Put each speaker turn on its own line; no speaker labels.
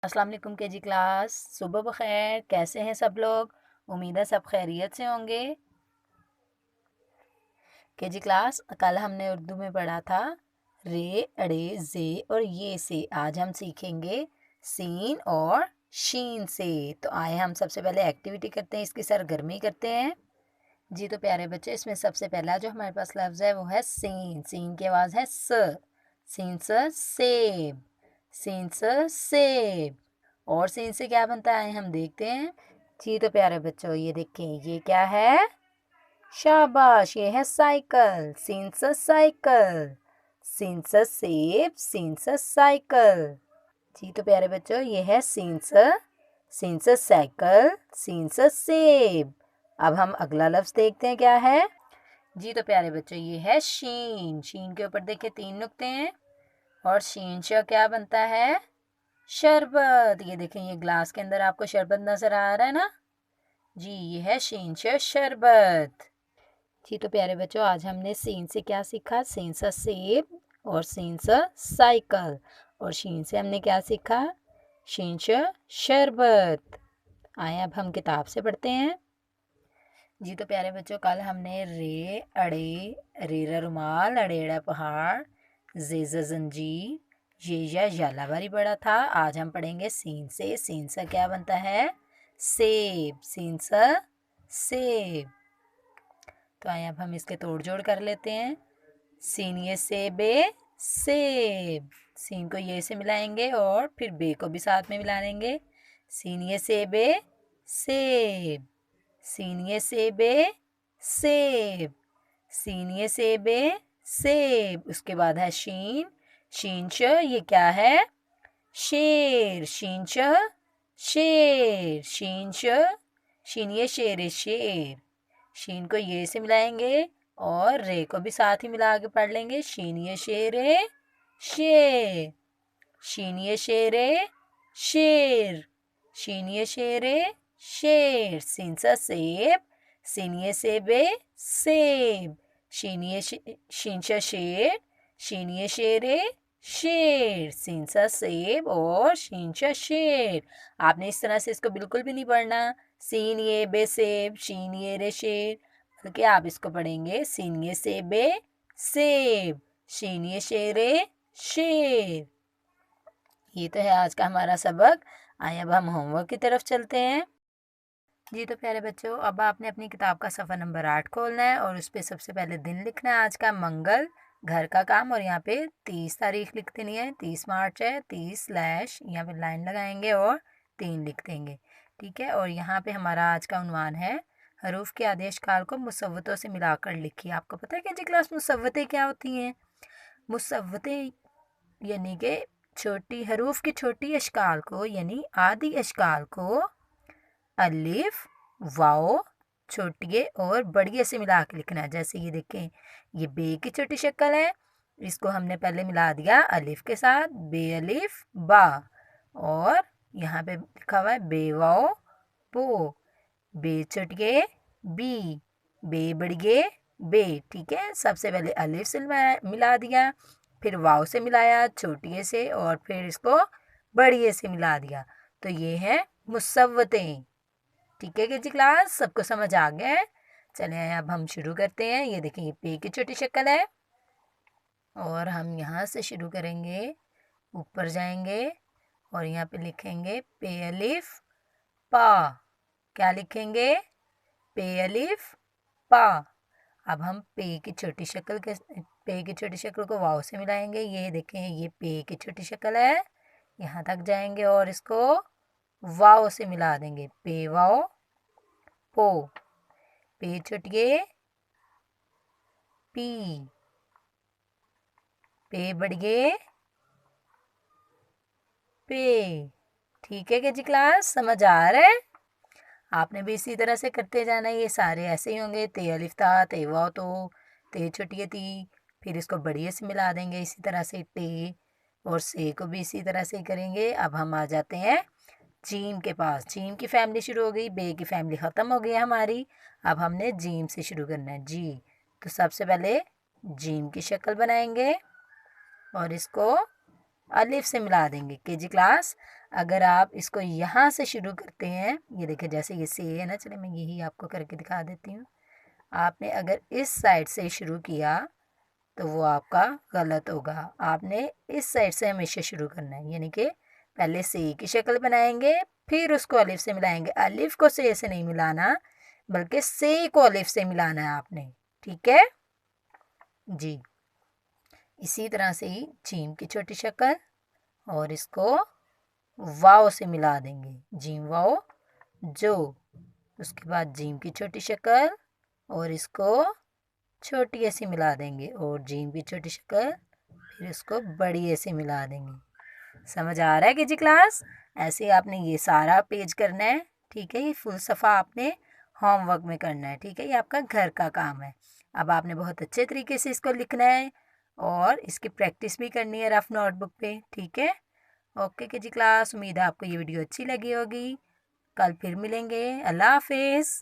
अस्सलाम वालेकुम KG class. सुबह बखैर। कैसे हैं सब लोग? उम्मीद है सब खैरियत से होंगे। केजी क्लास, कल हमने उर्दू में पढ़ा था रे, अड़े, जे और ये से। आज हम सीखेंगे सीन और शीन से। तो आए हम सबसे पहले एक्टिविटी करते हैं, इसकी सरगर्मी करते हैं। जी तो प्यारे बच्चे, इसमें सबसे पहला जो हमारे पास लफ्ज़ है वो है सीन। सीन की आवाज़ है स। सीन स सेब। सीन स सेब। और से इनसे क्या बनता है हम देखते हैं। जी तो प्यारे बच्चों, ये देखें, ये क्या है? शाबाश, ये है साइकिल। सीन से साइकिल। सीन से सेब। सीन से साइकिल। जी तो प्यारे बच्चों, ये है सीन से साइकिल। सीन से सेब। अब हम अगला लफ्ज देखते हैं क्या है। जी तो प्यारे बच्चों, ये है शीन। शीन के ऊपर देखिए 3 नुक्ते हैं और शीन से क्या बनता है? शरबत। ये देखें, ये ग्लास के अंदर आपको शरबत नजर आ रहा है ना। जी, ये है शीन से शरबत। जी तो प्यारे बच्चों, आज हमने सीन से क्या सीखा? सीन से सेब और सीन से साइकिल। और शीन से हमने क्या सीखा? शीन से शरबत। आए अब हम किताब से पढ़ते हैं। जी तो प्यारे बच्चों, कल हमने रे, अड़े, रेरा रुमाल, अड़ेड़ा पहाड़, जेजा जंजीर, ये झालावारी पढ़ा था। आज हम पढ़ेंगे सीन से। सीन से क्या बनता है? सेब। सीन से सेब। तो आइए अब हम इसके तोड़ जोड़ कर लेते हैं। सीन ये सेबे सेब। सीन को ये से मिलाएंगे और फिर बे को भी साथ में मिला लेंगे। सीन ये सेबे सेब। सीन ये सेबे सेब। सीन ये सेबे सेब। उसके बाद है शीन। शीन श, ये क्या है? शेर। शीन श शेर। शीन श, शीन ये शेर है शेर। शीन को ये से मिलाएंगे और रे को भी साथ ही मिला के पढ़ लेंगे। शीन ये शेर है शेर। शीन ये शेर है शेर। शीन ये शेर है शेर। सीन सा सेब। सीन ये सेब है सेब। शीन सा शेर। शीन ये शेर है शेर। सीन सा सेब और शीन सा शेर। आपने इस तरह से इसको बिल्कुल भी नहीं पढ़ना सीन ये बे सेब, शीन ये रे शेर, बल्कि आप इसको पढ़ेंगे सीन ये सेबे सेब, शीन ये शेरे शेर। ये तो है आज का हमारा सबक। आइए अब हम होमवर्क की तरफ चलते हैं। जी तो प्यारे बच्चों, अब आपने अपनी किताब का सफ़ा नंबर 8 खोलना है और उस पर सबसे पहले दिन लिखना है। आज का मंगल, घर का काम, और यहाँ पे 30 तारीख लिख देनी है। 30 मार्च है। 30 स्लैश यहाँ पे लाइन लगाएंगे और 3 लिख देंगे। ठीक है। और यहाँ पे हमारा आज का उन्वान है हरूफ के आदेश काल को मुसव्वतों से मिलाकर लिखिए। आपको पता है कि जी क्लास मुसव्वतें क्या होती हैं? मुसव्वतें यानी कि छोटी हरूफ की छोटी अशकाल को, यानी आदि अशकाल को अलिफ, वाओ, छोटिए और बड़िए से मिला के लिखना है। जैसे ये देखें, ये बे की छोटी शक्ल है, इसको हमने पहले मिला दिया अलिफ के साथ, बे अलिफ बा। और यहाँ पे लिखा हुआ है बे वाओ पो, बे छोटिए बी, बे बड़िए बे। ठीक है। सबसे पहले अलिफ से मिला दिया, फिर वाव से मिलाया छोटिए से, और फिर इसको बड़िए से मिला दिया। तो ये है मुसव्वतें। ठीक है कि जी क्लास, सबको समझ आ गया है? चलिए अब हम शुरू करते हैं। ये देखिए, ये पे की छोटी शक्ल है और हम यहाँ से शुरू करेंगे, ऊपर जाएंगे और यहाँ पे लिखेंगे पे अलिफ पा। क्या लिखेंगे? पे अलिफ पा। अब हम पे की छोटी शक्ल को वाव से मिलाएंगे। ये देखें, ये पे की छोटी शक्ल है, यहाँ तक जाएंगे और इसको वाव से मिला देंगे। पे वाव पो, पे छुटिए पी, पे बढ़िए पे। ठीक है कि जी क्लास, समझ आ रहा है? आपने भी इसी तरह से करते जाना है। ये सारे ऐसे ही होंगे। ते अलिफ था, ते वाव तो, ते छुटिए थी, फिर इसको बढ़िए से मिला देंगे। इसी तरह से टे और से को भी इसी तरह से ही करेंगे। अब हम आ जाते हैं जीम के पास। जीम की फैमिली शुरू हो गई, बे की फैमिली ख़त्म हो गई हमारी। अब हमने जीम से शुरू करना है। जी तो सबसे पहले जीम की शक्ल बनाएंगे और इसको अलिफ से मिला देंगे। केजी क्लास, अगर आप इसको यहाँ से शुरू करते हैं, ये देखिए जैसे ये से है ना, चलिए मैं यही आपको करके दिखा देती हूँ। आपने अगर इस साइड से शुरू किया तो वो आपका गलत होगा। आपने इस साइड से हमेशा शुरू करना है, यानी कि पहले से की शक्ल बनाएंगे, फिर उसको अलिफ से मिलाएंगे। अलिफ को से नहीं मिलाना, बल्कि से को अलिफ से मिलाना है आपने, ठीक है जी। इसी तरह से ही जीम की छोटी शक्ल, और इसको वाव से मिला देंगे, जीम वाव जो। उसके बाद जीम की छोटी शक्ल और इसको छोटी ऐसी मिला देंगे, और जीम की छोटी शक्ल, फिर इसको बड़ी ऐसे मिला देंगे। समझ आ रहा है कि जी क्लास? ऐसे आपने ये सारा पेज करना है, ठीक है। ये फुल सफ़ा आपने होमवर्क में करना है, ठीक है। ये आपका घर का काम है। अब आपने बहुत अच्छे तरीके से इसको लिखना है और इसकी प्रैक्टिस भी करनी है रफ नोटबुक पे, ठीक है। ओके के जी क्लास, उम्मीद है आपको ये वीडियो अच्छी लगी होगी। कल फिर मिलेंगे। अल्लाह हाफिज़।